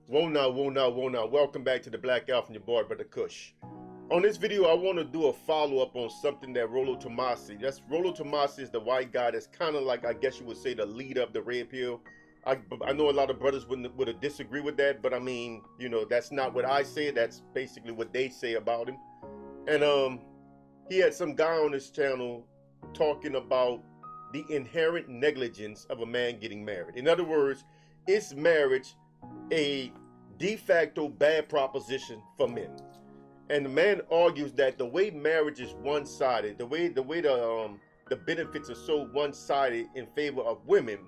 Whoa now, whoa now, whoa now. Welcome back to the Black Alpha and your boy, Brother Kush. On this video, I want to do a follow-up on something that Rollo Tomasi. Rollo Tomasi is the white guy that's kind of like, I guess you would say, the leader of the red pill. I know a lot of brothers would disagree with that, but I mean, you know, that's not what I say. That's basically what they say about him. And he had some guy on his channel talking about the inherent negligence of a man getting married. In other words, is marriage a de facto bad proposition for men? And the man argues that the way marriage is one-sided, the way the benefits are so one-sided in favor of women,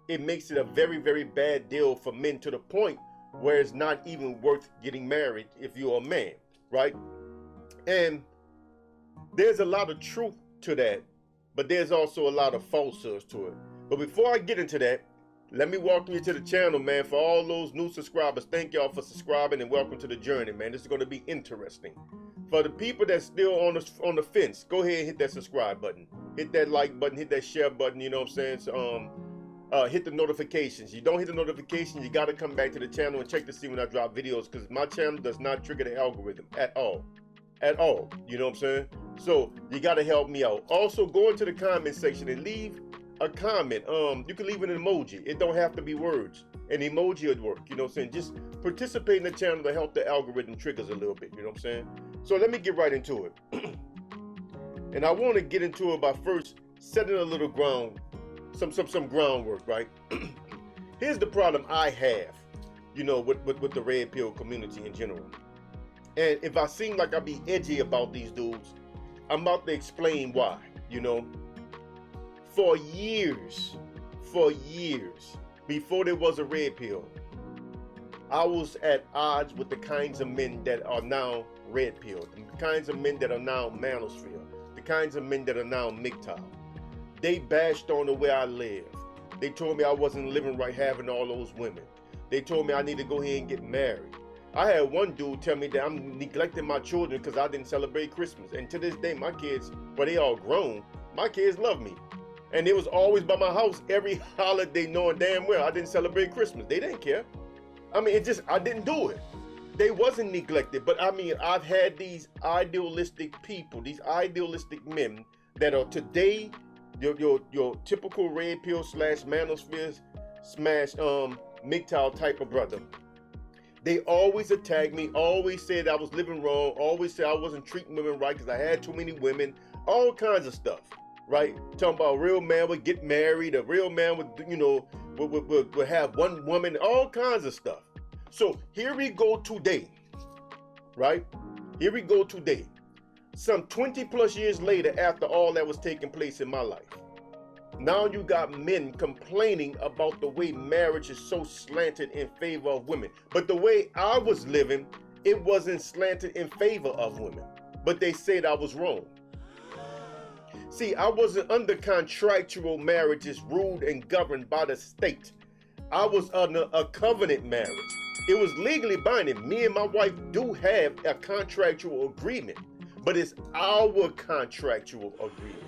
it makes it a very, very bad deal for men, to the point where it's not even worth getting married if you're a man, right? And there's a lot of truth to that, but there's also a lot of falsehoods to it. But before I get into that, let me welcome you to the channel, man. For all those new subscribers, thank y'all for subscribing and welcome to the journey, man. This is going to be interesting. For the people that's still on the fence, go ahead and hit that subscribe button. Hit that like button, hit that share button, you know what I'm saying? So, hit the notifications. You don't hit the notification, you got to come back to the channel and check to see when I drop videos, because my channel does not trigger the algorithm at all. At all, you know what I'm saying? So, you got to help me out. Also, go into the comment section and leave a comment. You can leave an emoji. It don't have to be words. An emoji would work, you know what I'm saying? Just participate in the channel to help the algorithm triggers a little bit, you know what I'm saying? So let me get right into it. And I want to get into it by first setting a little ground, some groundwork, right? Here's the problem I have, you know, with the red pill community in general. And if I seem like I be edgy about these dudes, I'm about to explain why, you know. For years, before there was a red pill, I was at odds with the kinds of men that are now red pill, the kinds of men that are now manosphere, the kinds of men that are now MGTOW. They bashed on the way I lived. They told me I wasn't living right having all those women. They told me I need to go ahead and get married. I had one dude tell me that I'm neglecting my children because I didn't celebrate Christmas. And to this day, my kids, well, they all grown, my kids love me. And it was always by my house every holiday, knowing damn well I didn't celebrate Christmas. They didn't care. I mean, I didn't do it. They wasn't neglected. But I mean, I've had these idealistic people, these idealistic men that are today your typical red pill / manosphere smash MGTOW type of brother. They always attacked me, always said I was living wrong, always said I wasn't treating women right because I had too many women, all kinds of stuff. Right? Talking about a real man would get married, a real man would, you know, would have one woman, all kinds of stuff. So here we go today, right? Here we go today. Some 20 plus years later, after all that was taking place in my life. Now you got men complaining about the way marriage is so slanted in favor of women. But the way I was living, it wasn't slanted in favor of women. But they said I was wrong. See, I wasn't under contractual marriages ruled and governed by the state. I was under a covenant marriage. It was legally binding. Me and my wife do have a contractual agreement, but it's our contractual agreement.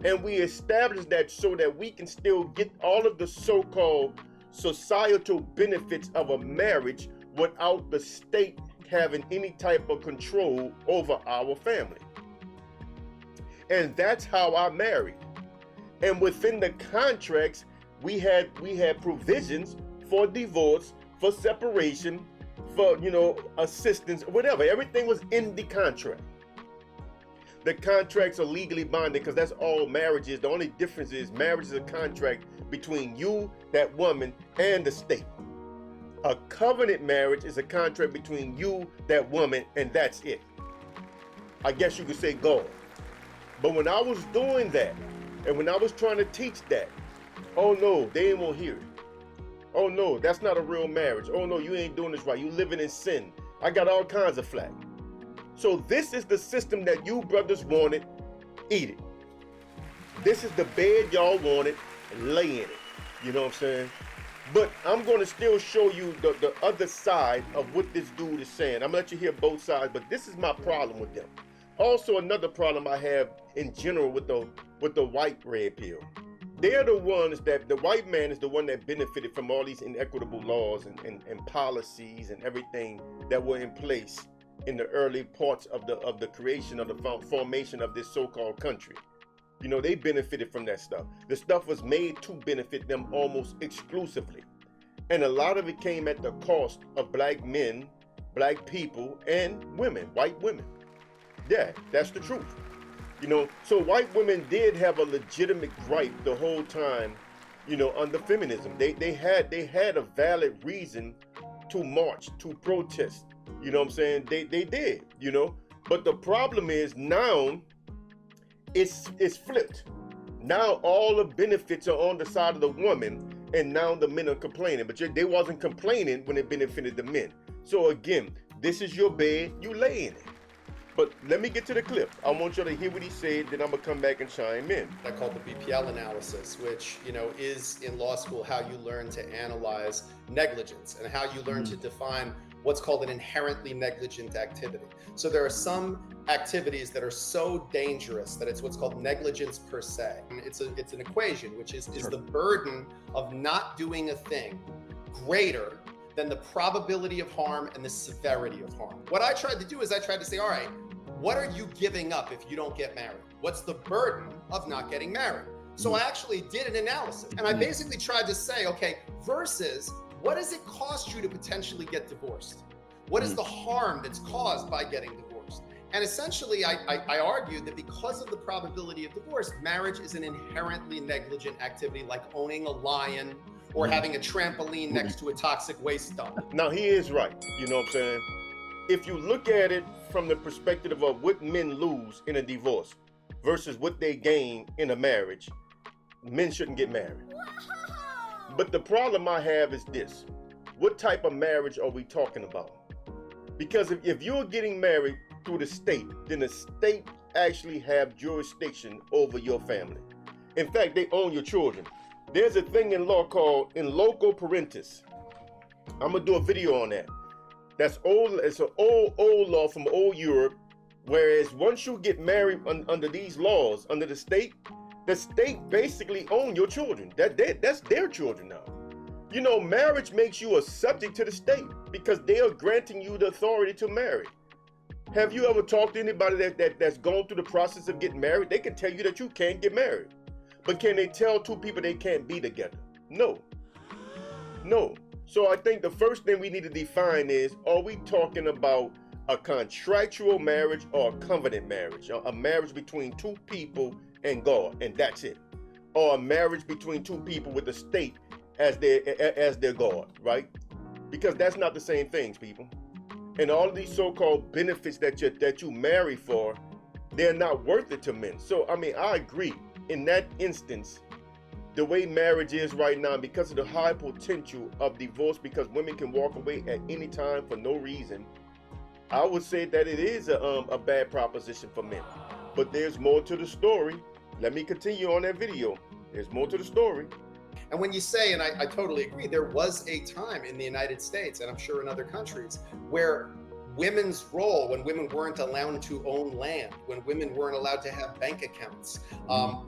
And we established that so that we can still get all of the so-called societal benefits of a marriage without the state having any type of control over our family. And that's how I married. And within the contracts, we had provisions for divorce, for separation, for, you know, assistance, whatever. Everything was in the contract. The contracts are legally binding because that's all marriage is. The only difference is marriage is a contract between you, that woman, and the state. A covenant marriage is a contract between you, that woman, and that's it. I guess you could say God. But when I was doing that, and when I was trying to teach that, oh no, they ain't won't hear it. Oh no, that's not a real marriage. Oh no, you ain't doing this right. You living in sin. I got all kinds of flack. So this is the system that you brothers wanted, eat it. This is the bed y'all wanted, lay in it. You know what I'm saying? But I'm going to still show you the other side of what this dude is saying. I'm going to let you hear both sides, but this is my problem with them. Also, another problem I have in general with the white red pill. They're the ones that, the white man is the one that benefited from all these inequitable laws and policies and everything that were in place in the early parts of the creation of the formation of this so-called country. You know, they benefited from that stuff. The stuff was made to benefit them almost exclusively. And a lot of it came at the cost of black men, black people, and women, white women. Yeah, that's the truth. You know, so white women did have a legitimate gripe the whole time, you know, under feminism. They had a valid reason to march, to protest. You know what I'm saying? They did, you know. But the problem is now it's flipped. Now all the benefits are on the side of the woman, and now the men are complaining. But they wasn't complaining when it benefited the men. So again, this is your bed, you lay in it. But let me get to the clip. I want you to hear what he said, then I'm gonna come back and chime in. I call the BPL analysis, which, you know, is in law school how you learn to analyze negligence and how you learn to define what's called an inherently negligent activity. So there are some activities that are so dangerous that it's what's called negligence per se. And it's an equation, which is the burden of not doing a thing greater than the probability of harm and the severity of harm. What I tried to do is I tried to say, all right, what are you giving up if you don't get married? What's the burden of not getting married? So I actually did an analysis, and I basically tried to say, okay, versus what does it cost you to potentially get divorced? What is the harm that's caused by getting divorced? And essentially, I argued that because of the probability of divorce, marriage is an inherently negligent activity, like owning a lion or having a trampoline next to a toxic waste dump. Now, he is right, you know what I'm saying? If you look at it from the perspective of what men lose in a divorce versus what they gain in a marriage, men shouldn't get married. But the problem I have is this. What type of marriage are we talking about? Because if you're getting married through the state, then the state actually have jurisdiction over your family. In fact, they own your children. There's a thing in law called in loco parentis. I'm gonna do a video on that. That's old. It's an old law from old Europe. Whereas once you get married under these laws, under the state basically own your children. That's their children now. You know, marriage makes you a subject to the state because they are granting you the authority to marry. Have you ever talked to anybody that's gone through the process of getting married? They can tell you that you can't get married. But can they tell two people they can't be together? No. No. So I think the first thing we need to define is, are we talking about a contractual marriage or a covenant marriage? A marriage between two people and God, and that's it. Or a marriage between two people with the state as their God, right? Because that's not the same things, people. And all of these so-called benefits that you marry for, they're not worth it to men. So, I mean, I agree. In that instance, the way marriage is right now, because of the high potential of divorce, because women can walk away at any time for no reason, I would say that it is a bad proposition for men. But there's more to the story. Let me continue on that video. There's more to the story. And when you say, and I totally agree, there was a time in the United States, and I'm sure in other countries, where women's role, when women weren't allowed to own land, when women weren't allowed to have bank accounts,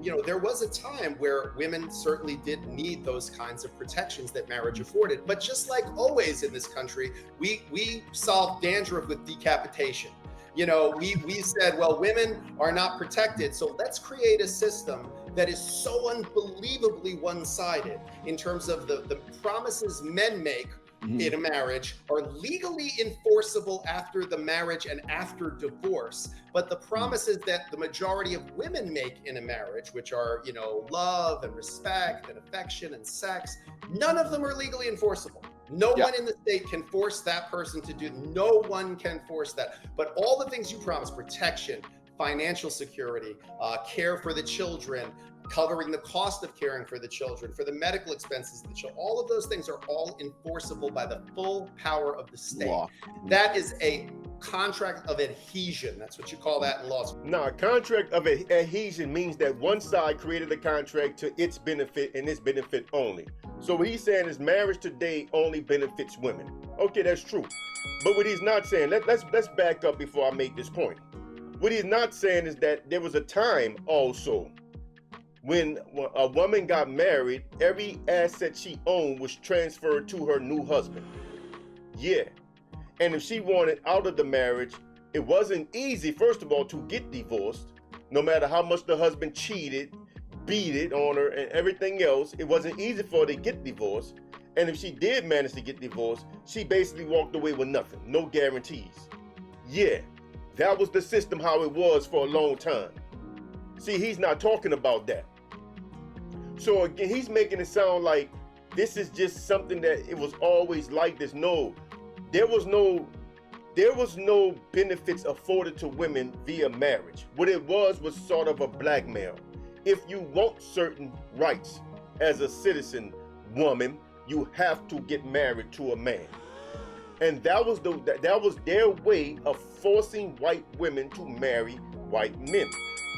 you know, there was a time where women certainly did need those kinds of protections that marriage afforded. But just like always in this country, we solved dandruff with decapitation. You know, we said, well, women are not protected, so let's create a system that is so unbelievably one-sided in terms of the promises men make in a marriage are legally enforceable after the marriage and after divorce, but the promises that the majority of women make in a marriage, which are, you know, love and respect and affection and sex, none of them are legally enforceable. No one in the state can force that person to do, no one can force that. But all the things you promise, protection, financial security, care for the children, covering the cost of caring for the children, for the medical expenses of the children, all of those things are all enforceable by the full power of the state. That is a contract of adhesion. That's what you call that in law school. Now, a contract of adhesion means that one side created a contract to its benefit and its benefit only. So what he's saying is marriage today only benefits women. Okay, that's true. But what he's not saying, let's back up before I make this point. What he's not saying is that there was a time also when a woman got married, every asset she owned was transferred to her new husband. Yeah. And if she wanted out of the marriage, it wasn't easy, first of all, to get divorced. No matter how much the husband cheated, beat it on her, and everything else, it wasn't easy for her to get divorced. And if she did manage to get divorced, she basically walked away with nothing, no guarantees. Yeah, that was the system how it was for a long time. See, he's not talking about that. So again, he's making it sound like this is just something that it was always like this. No, there was no benefits afforded to women via marriage. What it was sort of a blackmail. If you want certain rights as a citizen woman, you have to get married to a man. And that was their way of forcing white women to marry white men.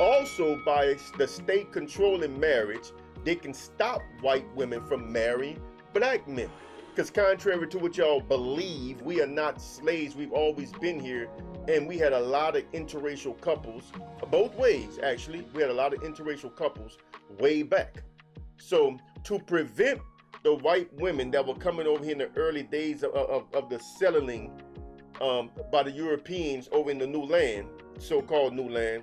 Also, by the state controlling marriage, they can stop white women from marrying black men. Because contrary to what y'all believe, we are not slaves. We've always been here. And we had a lot of interracial couples, both ways, actually. We had a lot of interracial couples way back. So to prevent the white women that were coming over here in the early days of the settling by the Europeans over in the new land, so-called new land,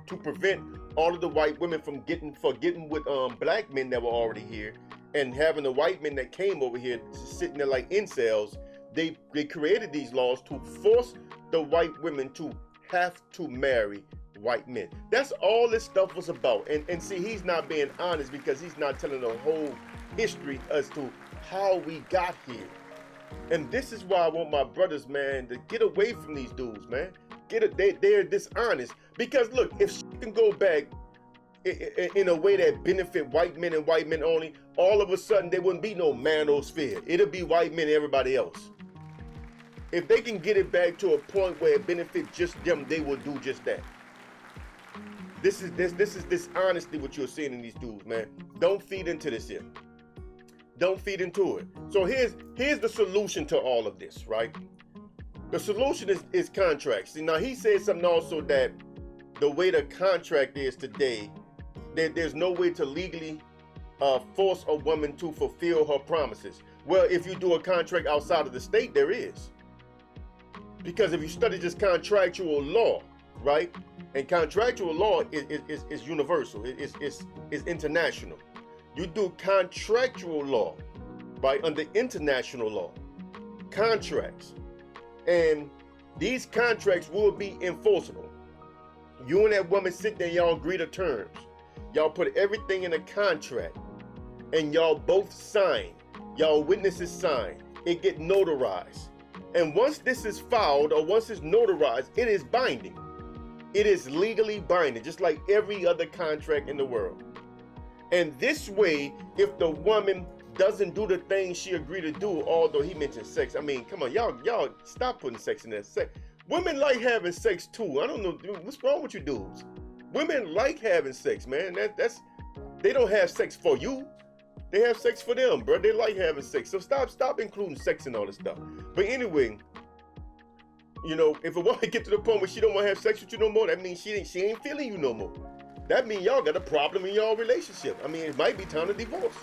to prevent all of the white women from getting with black men that were already here, and having the white men that came over here sitting there like incels, they created these laws to force the white women to have to marry white men. That's all this stuff was about. And see, he's not being honest because he's not telling the whole history as to how we got here. And this is why I want my brothers, man, to get away from these dudes, man. They're dishonest. Because look, if she can go back in a way that benefit white men and white men only, all of a sudden there wouldn't be no manosphere. It'll be white men and everybody else. If they can get it back to a point where it benefits just them, they will do just that. This is dishonesty what you're seeing in these dudes, man. Don't feed into this here. Don't feed into it. So here's the solution to all of this, right? The solution is contracts. See, now he said something also that the way the contract is today, there's no way to legally force a woman to fulfill her promises. Well, if you do a contract outside of the state, there is. Because if you study just contractual law, right? And contractual law is universal, it's international. You do contractual law, right, under international law, contracts. And these contracts will be enforceable. You and that woman sit there, y'all agree to terms. Y'all put everything in a contract and y'all both sign. Y'all witnesses sign. It get notarized. And once this is filed or once it's notarized, it is binding. It is legally binding, just like every other contract in the world. And this way, if the woman doesn't do the things she agreed to do, although he mentioned sex, I mean, come on, y'all stop putting sex in there. Women like having sex too. I don't know, what's wrong with you dudes? Women like having sex, man. They don't have sex for you. They have sex for them, bro. They like having sex. So stop including sex and all this stuff. But anyway, you know, if a woman get to the point where she don't want to have sex with you no more, that means she ain't feeling you no more. That means y'all got a problem in y'all relationship. I mean, it might be time to divorce.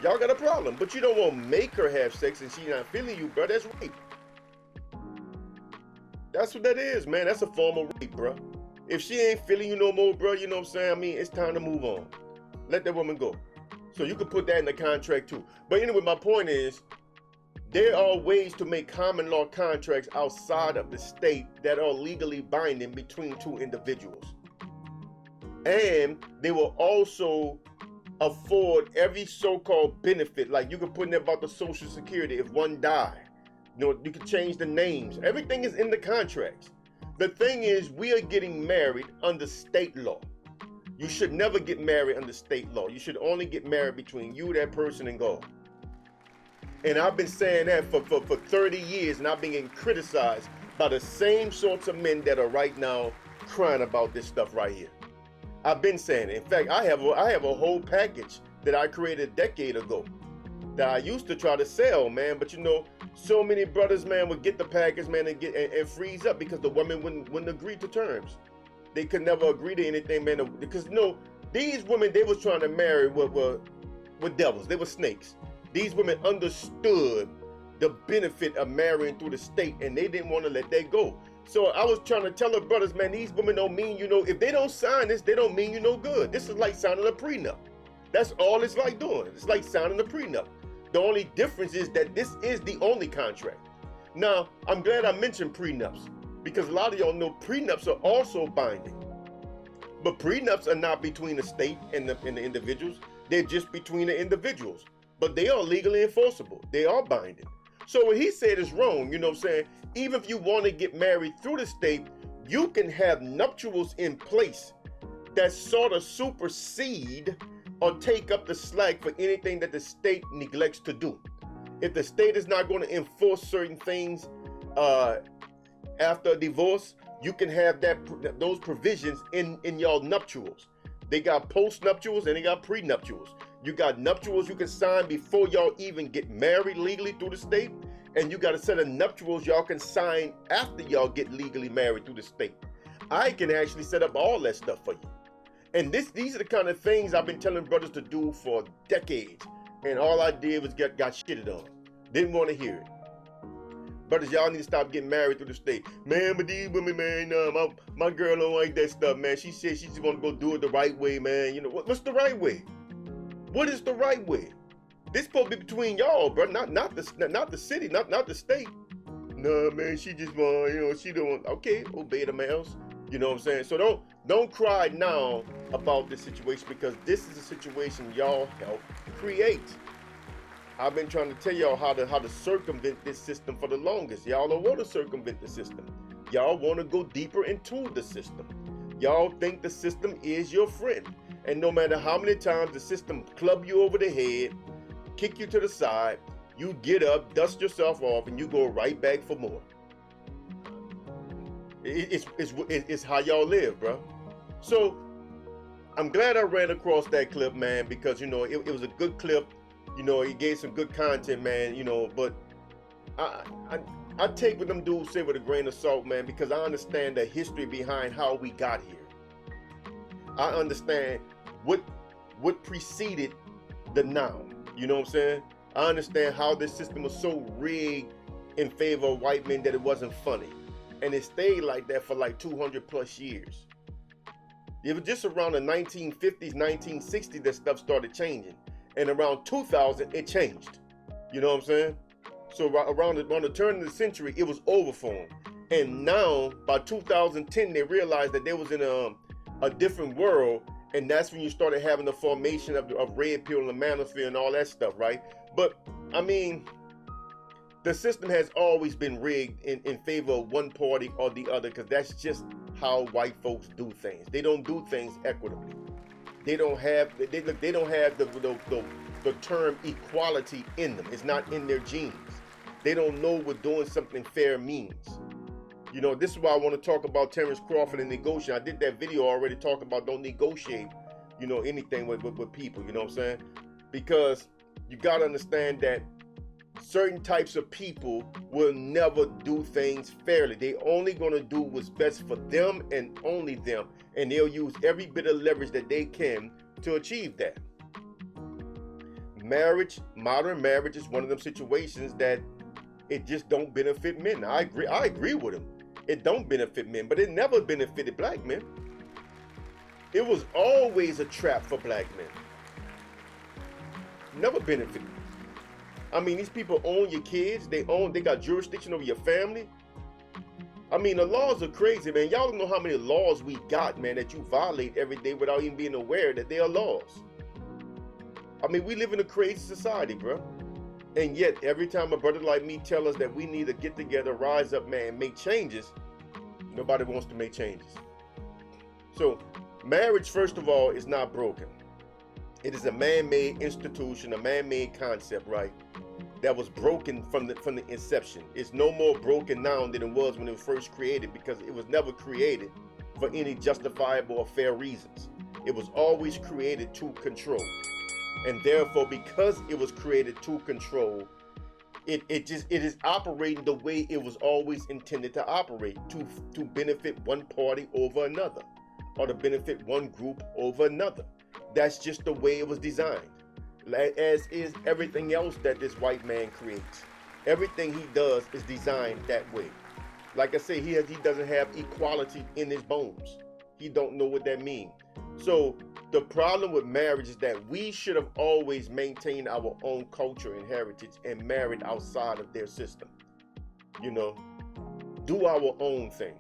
Y'all got a problem, but you don't want to make her have sex and she not feeling you, bro. That's rape. That's what that is, man. That's a form of rape, bro. If she ain't feeling you no more, bro, you know what I'm saying? I mean, it's time to move on. Let that woman go. So you can put that in the contract too. But anyway, my point is, there are ways to make common law contracts outside of the state that are legally binding between two individuals. And they will also afford every so-called benefit. Like you can put in there about the Social Security if one died. You know, you can change the names. Everything is in the contracts. The thing is, we are getting married under state law. You should never get married under state law. You should only get married between you, that person, and God. And I've been saying that for 30 years, and I've been getting criticized by the same sorts of men that are right now crying about this stuff right here. I've been saying it. In fact, I have a whole package that I created a decade ago that I used to try to sell, man. But you know, so many brothers, man, would get the package, man, and freeze up because the women wouldn't agree to terms. They could never agree to anything, man. Because you know, these women they was trying to marry were devils. They were snakes. These women understood the benefit of marrying through the state, and they didn't want to let that go. So I was trying to tell the brothers, man, these women don't mean you know, if they don't sign this, they don't mean you no good. This is like signing a prenup. That's all it's like doing. It's like signing a prenup. The only difference is that this is the only contract. Now, I'm glad I mentioned prenups because a lot of y'all know prenups are also binding. But prenups are not between the state and the individuals. They're just between the individuals. But they are legally enforceable. They are binding. So what he said is wrong, you know what I'm saying? Even if you want to get married through the state, you can have nuptials in place that sort of supersede or take up the slack for anything that the state neglects to do. If the state is not going to enforce certain things after a divorce, you can have those provisions in y'all nuptials. They got post-nuptials and they got pre-nuptials. You got nuptials you can sign before y'all even get married legally through the state, and you got a set of nuptials y'all can sign after y'all get legally married through the state. I can actually set up all that stuff for you. And these are the kind of things I've been telling brothers to do for decades, and all I did was got shitted on. Didn't want to hear it. Brothers, y'all need to stop getting married through the state. Man, but these women, man, my girl don't like that stuff, man. She said she just want to go do it the right way, man. You know, what's the right way? What is the right way? This supposed to be between y'all, bro, not the city, not the state. Nah, man, she just want, you know, she don't want, okay, obey the males. You know what I'm saying? So don't cry now about this situation because this is a situation y'all helped create. I've been trying to tell y'all how to circumvent this system for the longest. Y'all don't want to circumvent the system. Y'all want to go deeper into the system. Y'all think the system is your friend. And no matter how many times the system club you over the head, kick you to the side, you get up, dust yourself off, and you go right back for more. It's how y'all live, bro. So I'm glad I ran across that clip, man, because you know it was a good clip. You know, it gave some good content, man. You know, but I take what them dudes say with a grain of salt, man, because I understand the history behind how we got here. I understand what preceded the now. You know what I'm saying? I understand how this system was so rigged in favor of white men that it wasn't funny. And it stayed like that for like 200 plus years. It was just around the 1950s, 1960s that stuff started changing. And around 2000, it changed. You know what I'm saying? So around the turn of the century, it was over for them. And now, by 2010, they realized that they was in a different world. And that's when you started having the formation of red pill and the manosphere and all that stuff, right? But, I mean, the system has always been rigged in favor of one party or the other because that's just how white folks do things. They don't do things equitably. They don't have the term equality in them. It's not in their genes. They don't know what doing something fair means. You know, this is why I want to talk about Terrence Crawford and negotiating. I did that video already talking about don't negotiate, you know, anything with people, you know what I'm saying? Because you got to understand that certain types of people will never do things fairly. They only going to do what's best for them and only them. And they'll use every bit of leverage that they can to achieve that. Marriage, modern marriage is one of them situations that it just don't benefit men. I agree with him. It don't benefit men, but it never benefited black men. It was always a trap for black men. Never benefited. I mean, these people own your kids. They got jurisdiction over your family. I mean, the laws are crazy, man. Y'all don't know how many laws we got, man, that you violate every day without even being aware that they are laws. I mean, we live in a crazy society, bro. And yet, every time a brother like me tell us that we need to get together, rise up, man, make changes, nobody wants to make changes. So, marriage, first of all, is not broken. It is a man-made institution, a man-made concept, right? that was broken from the inception. It's no more broken now than it was when it was first created, because it was never created for any justifiable or fair reasons. It was always created to control. And therefore, because it was created to control, it is operating the way it was always intended to operate, to benefit one party over another, or to benefit one group over another. That's just the way it was designed. As is everything else that this white man creates. Everything he does is designed that way. Like I say, he doesn't have equality in his bones. He don't know what that means. So the problem with marriage is that we should have always maintained our own culture and heritage and married outside of their system. You know, do our own thing.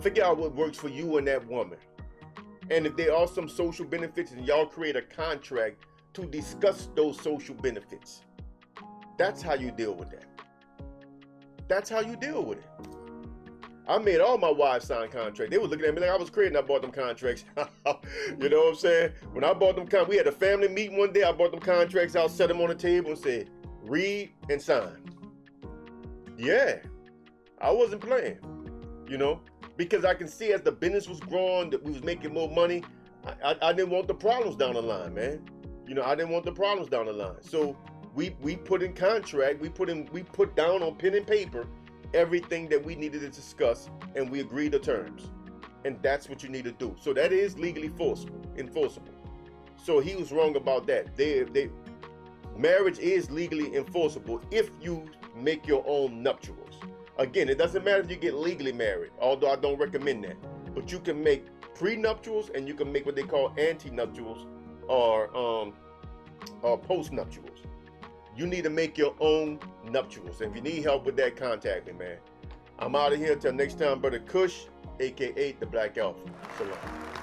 Figure out what works for you and that woman. And if there are some social benefits, and y'all create a contract to discuss those social benefits. That's how you deal with that. That's how you deal with it. I made all my wives sign contracts. They were looking at me like I was crazy, and I bought them contracts. You know what I'm saying? When I bought them, we had a family meeting one day. I bought them contracts out, set them on the table, and said, read and sign. Yeah, I wasn't playing, you know, because I can see as the business was growing, that we was making more money. I didn't want the problems down the line, man. You know, I didn't want the problems down the line. So we put in contract, we put down on pen and paper everything that we needed to discuss, and we agreed to terms. And that's what you need to do. So that is legally enforceable. So he was wrong about that. Marriage is legally enforceable if you make your own nuptials. Again, it doesn't matter if you get legally married, although I don't recommend that. But you can make prenuptials, and you can make what they call antenuptials or postnuptials. You need to make your own nuptials. And if you need help with that, contact me, man. I'm out of here. Till next time, Brother Kush, aka the Black Alpha. Salam.